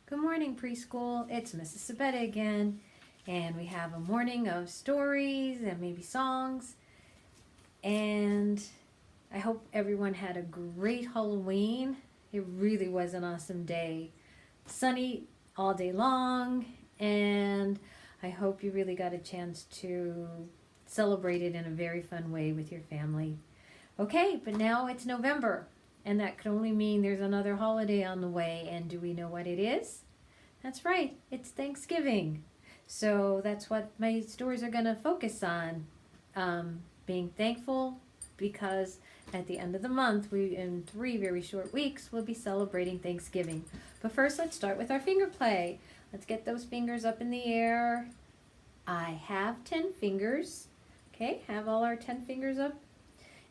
Good morning, preschool. It's Mrs. Sabetta again, and we have a morning of stories and maybe songs. And I hope everyone had a great Halloween. It really was an awesome day. Sunny all day long, and I hope you really got a chance to celebrate it in a very fun way with your family. Okay, but now it's November, and that could only mean there's another holiday on the way, and do we know what it is? That's right, it's Thanksgiving. So that's what my stories are going to focus on. Being thankful because at the end of the month, in 3 very short weeks, we'll be celebrating Thanksgiving. But first, let's start with our finger play. Let's get those fingers up in the air. I have 10 fingers. Okay, have all our 10 fingers up.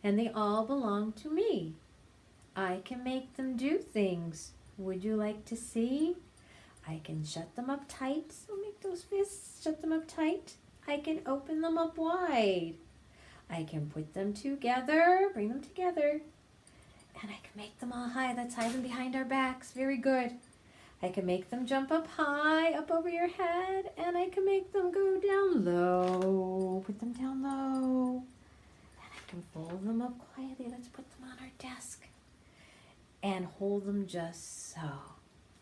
And they all belong to me. I can make them do things. Would you like to see? I can shut them up tight, so make those fists, shut them up tight. I can open them up wide. I can put them together, bring them together. And I can make them all high, let's hide them behind our backs, very good. I can make them jump up high, up over your head, and I can make them go down low, put them down low. And I can fold them up quietly, let's put them on our desk. And hold them just so.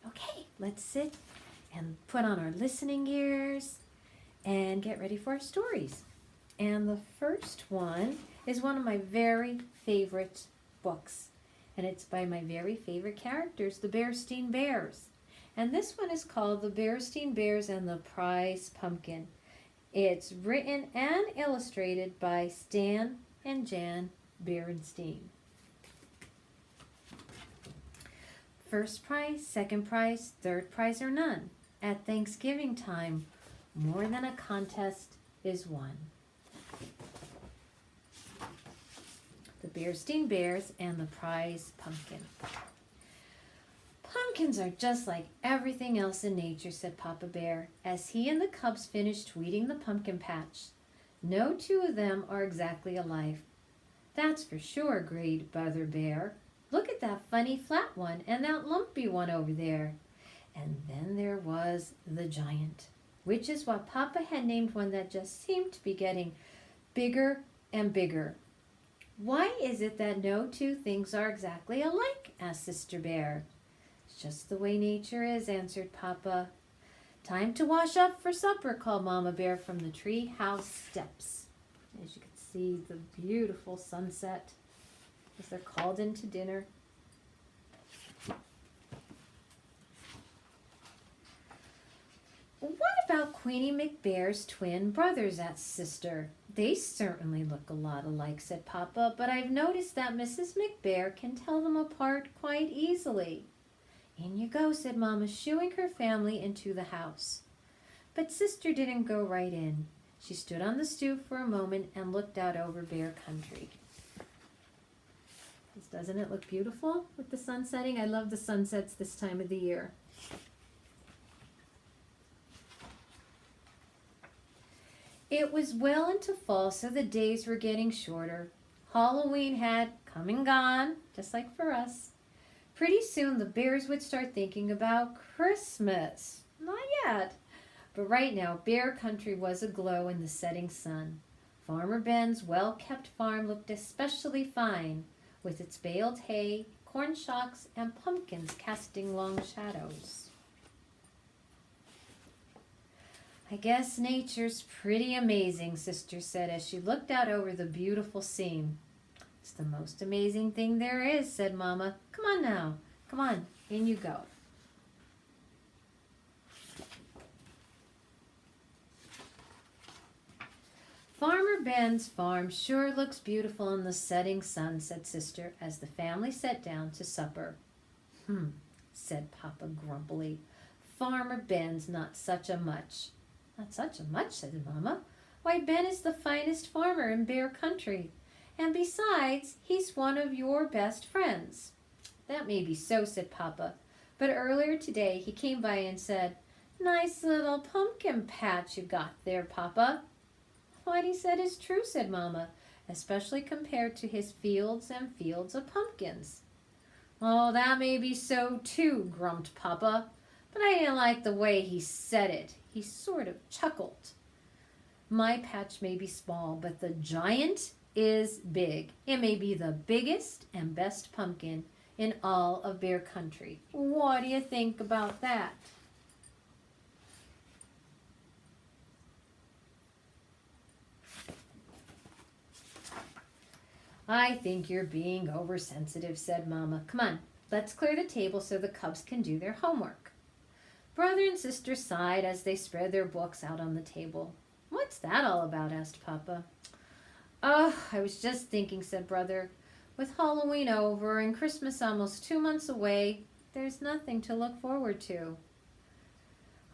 Okay, let's sit and put on our listening ears and get ready for our stories. And the first one is one of my very favorite books. And it's by my very favorite characters, the Berenstain Bears. And this one is called The Berenstain Bears and the Prize Pumpkin. It's written and illustrated by Stan and Jan Berenstain. First prize, second prize, third prize, or none. At Thanksgiving time, more than a contest is won. The Berenstain Bears and the Prize Pumpkin. Pumpkins are just like everything else in nature, said Papa Bear, as he and the cubs finished weeding the pumpkin patch. No two of them are exactly alike. That's for sure, agreed Brother Bear. Look at that funny flat one and that lumpy one over there. And then there was the giant, which is what Papa had named one that just seemed to be getting bigger and bigger. Why is it that no two things are exactly alike? Asked Sister Bear. It's just the way nature is, answered Papa. Time to wash up for supper, called Mama Bear from the tree house steps. As you can see, the beautiful sunset as they're called into dinner. What about Queenie McBear's twin brothers? Asked Sister. They certainly look a lot alike, said Papa, but I've noticed that Mrs. McBear can tell them apart quite easily. In you go, said Mama, shooing her family into the house. But Sister didn't go right in. She stood on the stoop for a moment and looked out over Bear Country. Doesn't it look beautiful with the sun setting? I love the sunsets this time of the year. It was well into fall, so the days were getting shorter. Halloween had come and gone, just like for us. Pretty soon the bears would start thinking about Christmas. Not yet. But right now, Bear Country was aglow in the setting sun. Farmer Ben's well-kept farm looked especially fine, with its baled hay, corn shocks, and pumpkins casting long shadows. I guess nature's pretty amazing, Sister said as she looked out over the beautiful scene. It's the most amazing thing there is, said Mama. Come on now. Come on, in you go. Farmer Ben's farm sure looks beautiful in the setting sun, said Sister, as the family sat down to supper. Said Papa grumpily. Farmer Ben's not such a much. Not such a much, said Mama. Why, Ben is the finest farmer in Bear Country. And besides, he's one of your best friends. That may be so, said Papa. But earlier today he came by and said, Nice little pumpkin patch you got there, Papa. What he said is true, said Mama, especially compared to his fields and fields of pumpkins. Oh, that may be so too, grumped Papa. but I didn't like the way he said it. He sort of chuckled. My patch may be small, but the giant is big. It may be the biggest and best pumpkin in all of Bear Country. What do you think about that? I think you're being oversensitive, said Mama. Come on, let's clear the table so the cubs can do their homework. Brother and sister sighed as they spread their books out on the table. What's that all about? Asked Papa. Oh, I was just thinking, said Brother. With Halloween over and Christmas almost 2 months away, there's nothing to look forward to.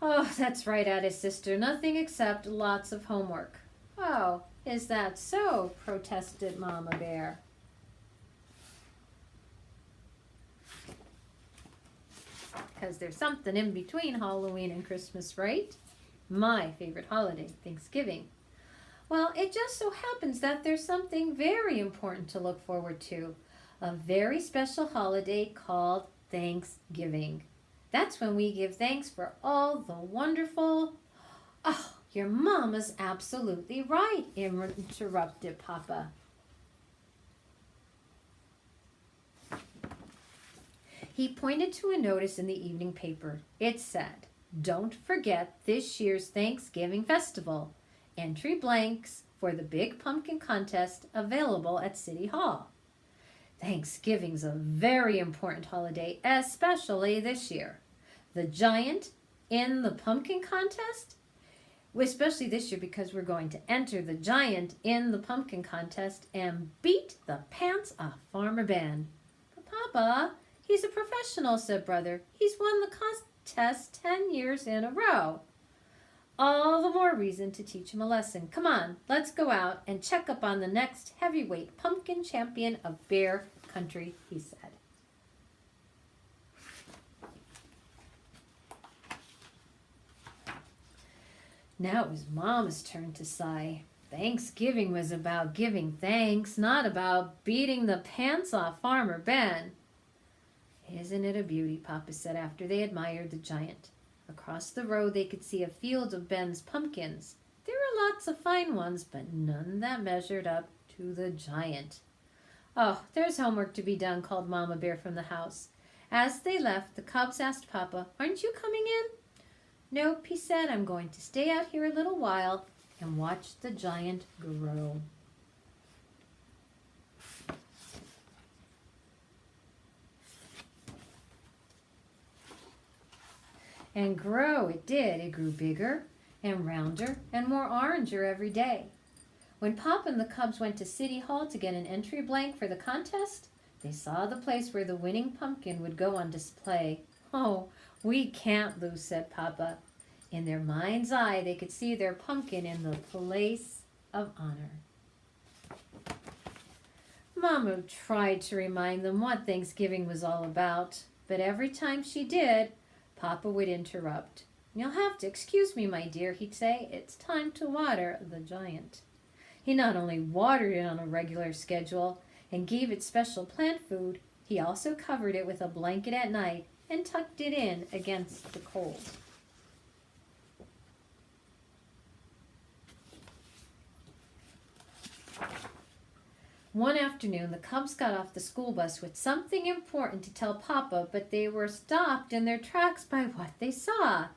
Oh, that's right, added Sister. Nothing except lots of homework. Oh, is that so? Protested Mama Bear. Because there's something in between Halloween and Christmas, right? My favorite holiday, Thanksgiving. Well, it just so happens that there's something very important to look forward to. A very special holiday called Thanksgiving. That's when we give thanks for all the wonderful... Oh, your Mama's absolutely right, interrupted Papa. He pointed to a notice in the evening paper. It said, "Don't forget this year's Thanksgiving festival. Entry blanks for the Big Pumpkin Contest available at City Hall." Thanksgiving's a very important holiday, especially this year. The giant in the pumpkin contest? Especially this year because we're going to enter the giant in the pumpkin contest and beat the pants off Farmer Ben. But Papa, he's a professional, said Brother. He's won the contest 10 years in a row. All the more reason to teach him a lesson. Come on, let's go out and check up on the next heavyweight pumpkin champion of Bear Country, he said. Now it was Mama's turn to sigh. Thanksgiving was about giving thanks, not about beating the pants off Farmer Ben. Isn't it a beauty, Papa said after they admired the giant. Across the road they could see a field of Ben's pumpkins. There were lots of fine ones, but none that measured up to the giant. Oh, there's homework to be done, called Mama Bear from the house. As they left, the cubs asked Papa, "Aren't you coming in?" "Nope," he said. "I'm going to stay out here a little while and watch the giant grow." And grow it did. It grew bigger and rounder and more oranger every day. When Pop and the cubs went to City Hall to get an entry blank for the contest, they saw the place where the winning pumpkin would go on display. "Oh, we can't lose," said Papa. In their mind's eye, they could see their pumpkin in the place of honor. Mama tried to remind them what Thanksgiving was all about, but every time she did, Papa would interrupt. "You'll have to excuse me, my dear," he'd say. "It's time to water the giant." He not only watered it on a regular schedule and gave it special plant food, he also covered it with a blanket at night and tucked it in against the cold. One afternoon, the cubs got off the school bus with something important to tell Papa, but they were stopped in their tracks by what they saw.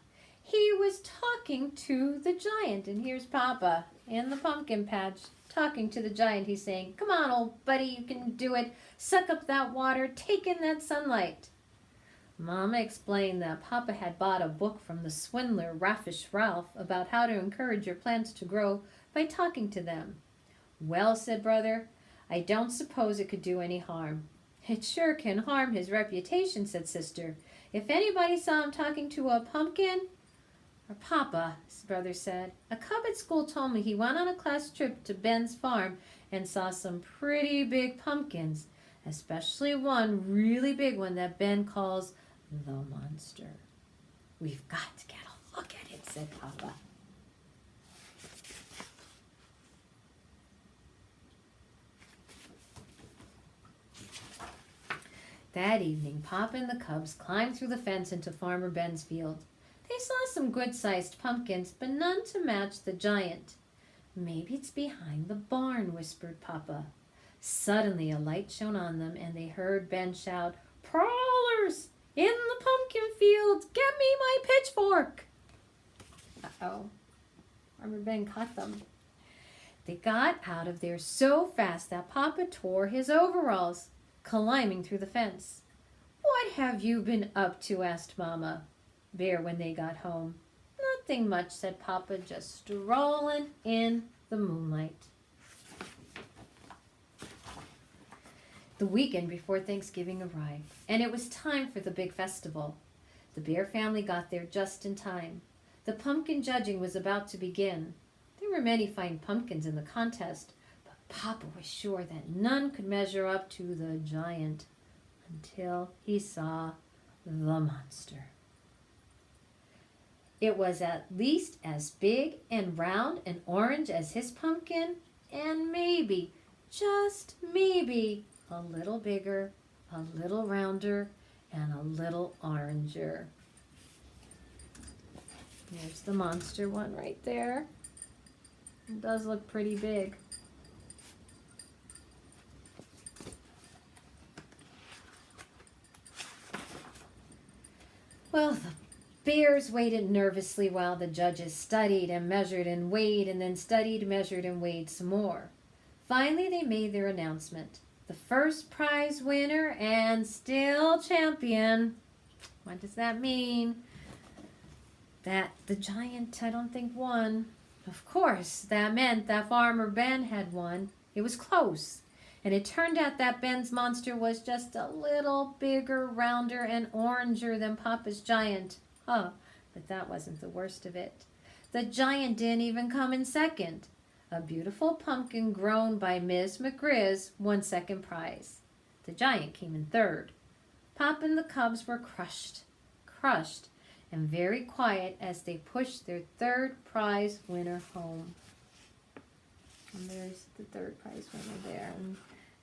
He was talking to the giant, and here's Papa in the pumpkin patch talking to the giant. He's saying, "Come on, old buddy, you can do it. Suck up that water, take in that sunlight." Mama explained that Papa had bought a book from the swindler Raffish Ralph about how to encourage your plants to grow by talking to them. "Well," said Brother, "I don't suppose it could do any harm." "It sure can harm his reputation," said Sister. "If anybody saw him talking to a pumpkin..." "Or Papa," his brother said, "a cub at school told me he went on a class trip to Ben's farm and saw some pretty big pumpkins, especially one really big one that Ben calls the monster." "We've got to get a look at it," said Papa. That evening, Papa and the cubs climbed through the fence into Farmer Ben's field. They saw some good-sized pumpkins, but none to match the giant. Maybe it's behind the barn, whispered Papa. Suddenly a light shone on them, and they heard Ben shout, "Prowlers! In the pumpkin field! Get me my pitchfork!" Uh-oh. Farmer Ben caught them. They got out of there so fast that Papa tore his overalls, climbing through the fence. "What have you been up to?" asked Mama Bear when they got home. "Nothing much," said Papa, "just strolling in the moonlight." The weekend before Thanksgiving arrived, and it was time for the big festival. The Bear family got there just in time. The pumpkin judging was about to begin. There were many fine pumpkins in the contest, but Papa was sure that none could measure up to the giant until he saw the monster. It was at least as big and round and orange as his pumpkin, and maybe, just maybe, a little bigger, a little rounder, and a little oranger. There's the monster one right there. It does look pretty big. Well, the bears waited nervously while the judges studied and measured and weighed, and then studied, measured, and weighed some more. Finally, they made their announcement. The first prize winner and still champion. What does that mean? That the giant, I don't think, won. Of course, that meant that Farmer Ben had won. It was close. And it turned out that Ben's monster was just a little bigger, rounder, and oranger than Papa's giant. But that wasn't the worst of it. The giant didn't even come in second. A beautiful pumpkin grown by Miss McGriz won second prize. The giant came in third. Papa and the cubs were crushed, and very quiet as they pushed their third prize winner home. And there's the third prize winner there. And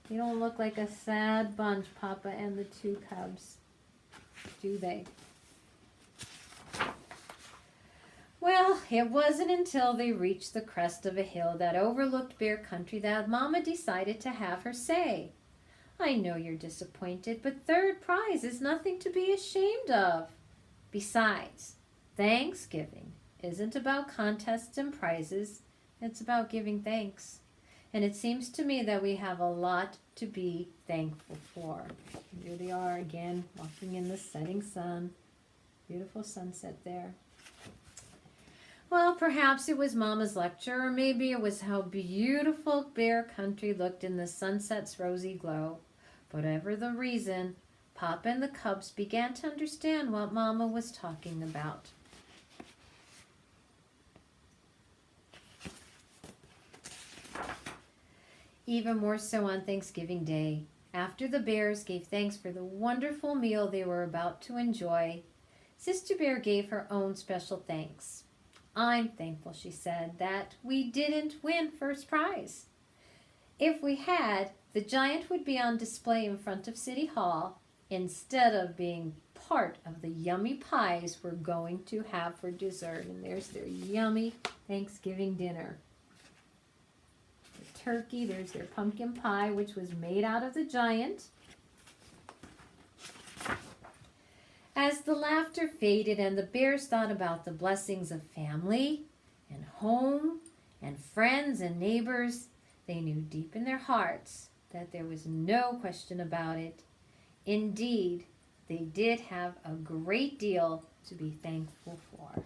they don't look like a sad bunch, Papa and the two cubs, do they? Well, it wasn't until they reached the crest of a hill that overlooked Bear Country that Mama decided to have her say. "I know you're disappointed, but third prize is nothing to be ashamed of. Besides, Thanksgiving isn't about contests and prizes. It's about giving thanks. And it seems to me that we have a lot to be thankful for." And here they are again, walking in the setting sun. Beautiful sunset there. Well, perhaps it was Mama's lecture, or maybe it was how beautiful Bear Country looked in the sunset's rosy glow. Whatever the reason, Papa and the cubs began to understand what Mama was talking about. Even more so on Thanksgiving Day. After the bears gave thanks for the wonderful meal they were about to enjoy, Sister Bear gave her own special thanks. "I'm thankful," she said, "that we didn't win first prize. If we had, the giant would be on display in front of City Hall instead of being part of the yummy pies we're going to have for dessert." And there's their yummy Thanksgiving dinner. The turkey, there's their pumpkin pie, which was made out of the giant. As the laughter faded and the bears thought about the blessings of family and home and friends and neighbors, they knew deep in their hearts that there was no question about it. Indeed, they did have a great deal to be thankful for.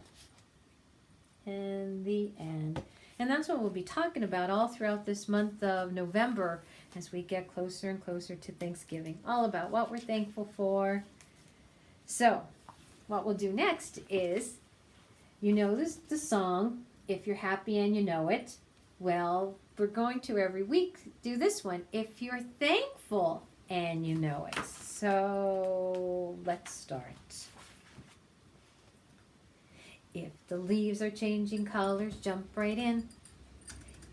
In the end. And that's what we'll be talking about all throughout this month of November as we get closer and closer to Thanksgiving. All about what we're thankful for. So, what we'll do next is, you know the song, If You're Happy and You Know It. Well, we're going to every week do this one, If You're Thankful and You Know It. So, let's start. If the leaves are changing colors, jump right in.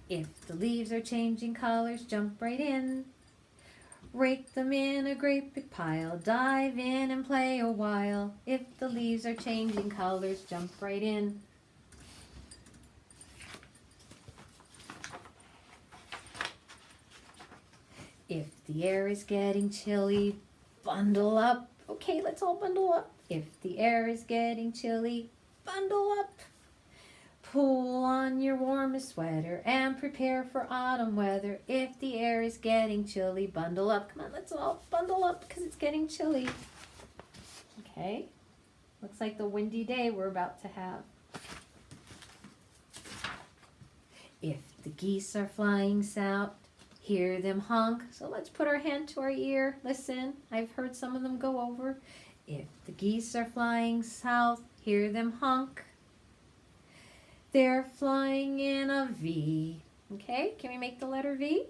If the leaves are changing colors, jump right in. Rake them in a great big pile, dive in and play a while. If the leaves are changing colors, jump right in. If the air is getting chilly, bundle up. Okay, let's all bundle up. If the air is getting chilly, bundle up. Pull on your warmest sweater and prepare for autumn weather. If the air is getting chilly, bundle up. Come on, let's all bundle up because it's getting chilly. Okay, looks like the windy day we're about to have. If the geese are flying south, hear them honk. So let's put our hand to our ear. Listen, I've heard some of them go over. If the geese are flying south, hear them honk. They're flying in a V. Okay, can we make the letter V?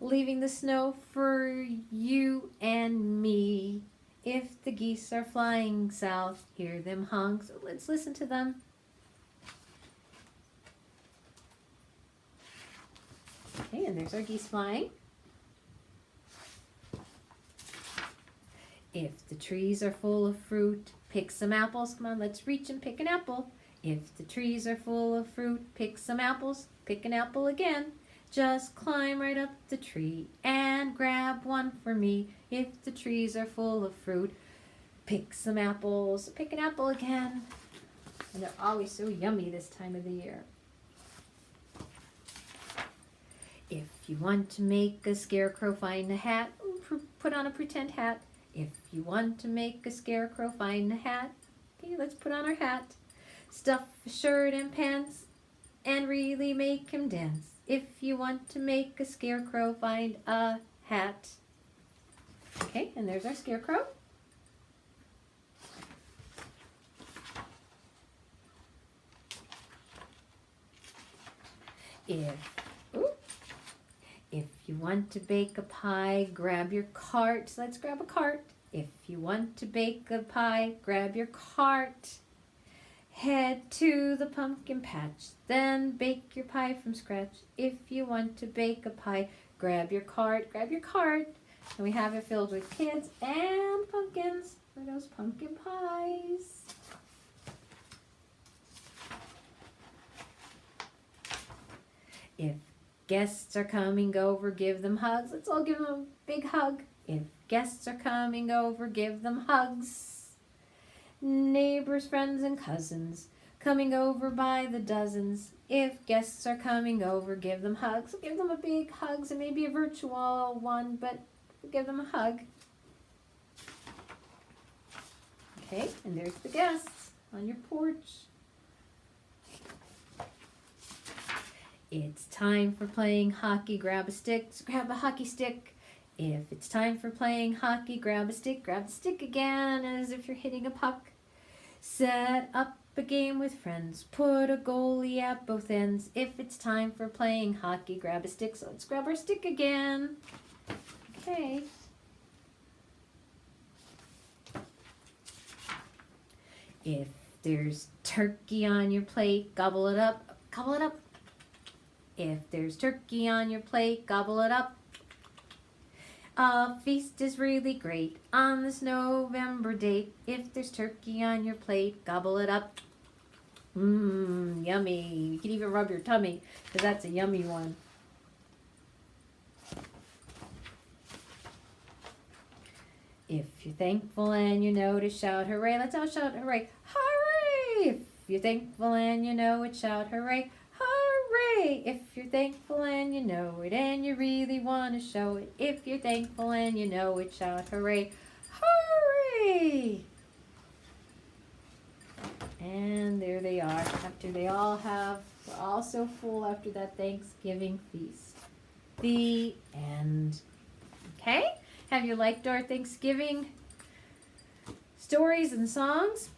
Leaving the snow for you and me. If the geese are flying south, hear them honk. So let's listen to them. Okay, and there's our geese flying. If the trees are full of fruit, pick some apples. Come on, let's reach and pick an apple. If the trees are full of fruit, pick some apples. Pick an apple again. Just climb right up the tree and grab one for me. If the trees are full of fruit, pick some apples. Pick an apple again. And they're always so yummy this time of the year. If you want to make a scarecrow find a hat, put on a pretend hat. If you want to make a scarecrow find a hat, okay, let's put on our hat. Stuff a shirt and pants and really make him dance. If you want to make a scarecrow find a hat. Okay, and there's our scarecrow. If you want to bake a pie, grab your cart. So let's grab a cart. If you want to bake a pie, grab your cart. Head to the pumpkin patch, then bake your pie from scratch. If you want to bake a pie, grab your cart, And we have it filled with kids and pumpkins for those pumpkin pies. If guests are coming over, give them hugs. Let's all give them a big hug. If guests are coming over, give them hugs. Neighbors, friends, and cousins coming over by the dozens. If guests are coming over, give them hugs. Give them a big hug, and maybe a virtual one, but give them a hug. Okay, and there's the guests on your porch. It's time for playing hockey. Grab a stick. So grab a hockey stick. If it's time for playing hockey, grab a stick. Grab the stick again as if you're hitting a puck. Set up a game with friends. Put a goalie at both ends. If it's time for playing hockey, grab a stick. So let's grab our stick again. Okay. If there's turkey on your plate, gobble it up. Gobble it up. If there's turkey on your plate, gobble it up. A feast is really great on this November date. If there's turkey on your plate, gobble it up. Yummy. You can even rub your tummy because that's a yummy one. If you're thankful and you know to shout hooray, let's all shout hooray. Hooray! If you're thankful and you know it, shout hooray. Hooray! If you're thankful and you know it and you really want to show it. If you're thankful and you know it, shout hooray. Hooray! And there they are. After we're all so full after that Thanksgiving feast. The end. Okay? Have you liked our Thanksgiving stories and songs?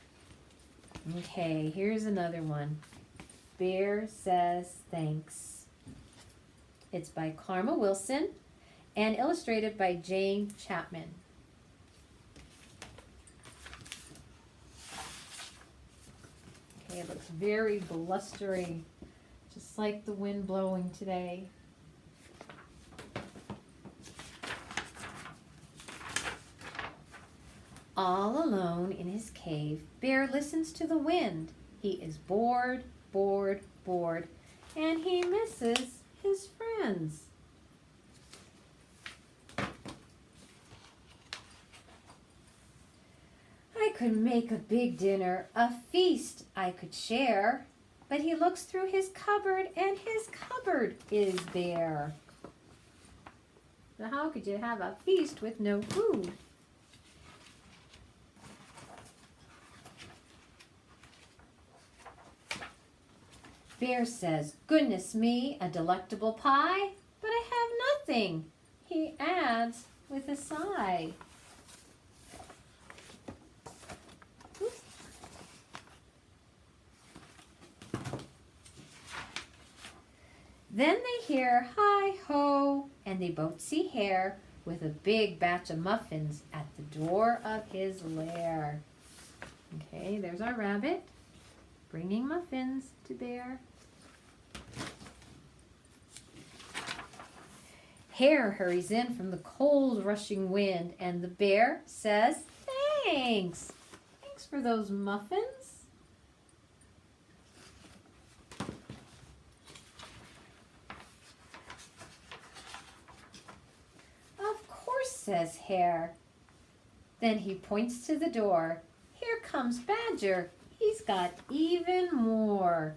Okay, here's another one. Bear Says Thanks. It's by Karma Wilson and illustrated by Jane Chapman. Okay, it looks very blustery, just like the wind blowing today. All alone in his cave, Bear listens to the wind. He is bored, bored, bored, and he misses his friends. I could make a big dinner, a feast I could share, but he looks through his cupboard and his cupboard is bare. So how could you have a feast with no food? Bear says, goodness me, a delectable pie, but I have nothing, he adds with a sigh. Oops. Then they hear hi-ho, and they both see Hare with a big batch of muffins at the door of his lair. Okay, there's our rabbit bringing muffins to Bear. Hare hurries in from the cold rushing wind, and the bear says, thanks. Thanks for those muffins. Of course, says Hare. Then he points to the door. Here comes Badger. He's got even more.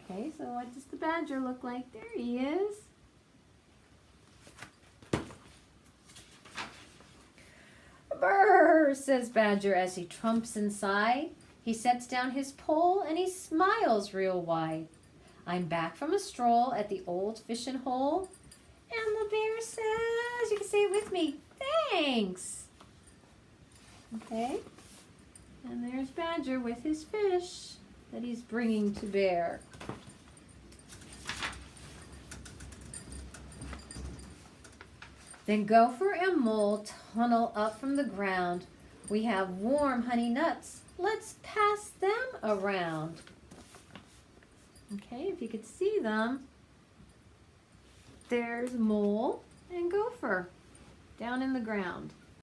Okay, so what does the badger look like? There he is. Brr, says Badger as he trumps inside. He sets down his pole and he smiles real wide. I'm back from a stroll at the old fishing hole. And the bear says, you can say it with me, thanks. Okay. And there's Badger with his fish that he's bringing to Bear. Then Gopher and Mole tunnel up from the ground. We have warm honey nuts. Let's pass them around. Okay, if you could see them, there's Mole and Gopher down in the ground.